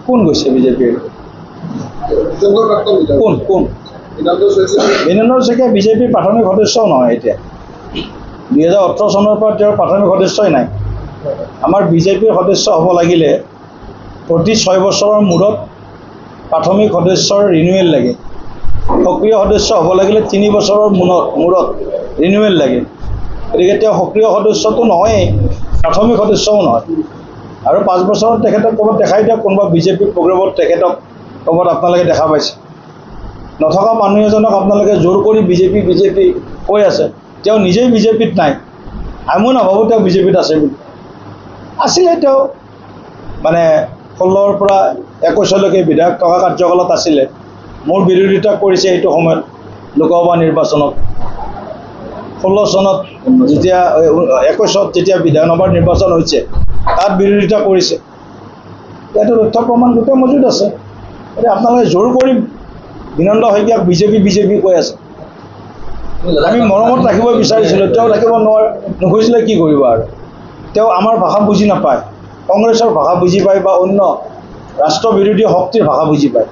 কোন গৈছে বিজেপিৰ? কোন কোন? বীৰেন্দ্ৰ শইকীয়া বিজেপিৰ প্ৰাথমিক সদস্যও নহয় এতিয়া। 2018 চনৰ পৰা তেওঁৰ প্ৰাথমিক সদস্যই নাই। আমাৰ বিজেপিৰ সদস্য হ'ব লাগিলে প্ৰতি 6 বছৰৰ মূৰত প্ৰাথমিক সদস্যৰ ৰিনিউৱেল লাগে। সক্ৰিয় সদস্য হ'ব লাগিলে 3 বছৰৰ মূৰত ৰিনিউৱেল লাগে। গতিকে তেওঁ সক্ৰিয় সদস্যটো নহয়েই, প্ৰাথমিক সদস্যও নহয়। আৰু 5 বছৰত তেখেতক ক'ৰবাত দেখাই দিয়ক, কোনোবা বিজেপি প্ৰগ্ৰেমত তেখেতক ক'ৰবাত আপোনালোকে দেখা পাইছে। নথকা মানুহ এজনক আপোনালোকে জোৰ কৰি বিজেপি কৈ আছে, তেওঁ নিজেই বিজেপিত নাই। আমিও নাভাবোঁ তেওঁ বিজেপিত আছে বুলি। আছিলে তেওঁ মানে 16ৰ পৰা 21লৈকে বিধায়ক থকা কাৰ্যকালত আছিলে। মোৰ বিৰোধিতা কৰিছে সেইটো সময়ত লোকসভা নিৰ্বাচনত। 16 চনত যেতিয়া 21ত যেতিয়া বিধানসভাৰ নিৰ্বাচন হৈছে তাত বিৰোধিতা কৰিছে। এইটো তথ্য প্ৰমাণ গোটেই মজুত আছে। গতিকে আপোনালোকে জোৰ কৰি বীৰেন্দ্ৰ শইকীয়াক বিজেপি কৈ আছে। আমি মৰমত ৰাখিব বিচাৰিছিলোঁ, তেওঁ ৰাখিব নুখুজিলে কি কৰিব আৰু। তেওঁ আমাৰ ভাষা বুজি নাপায়, কংগ্ৰেছৰ ভাষা বুজি পায় বা অন্য ৰাষ্ট্ৰবিৰোধী শক্তিৰ ভাষা বুজি পায়।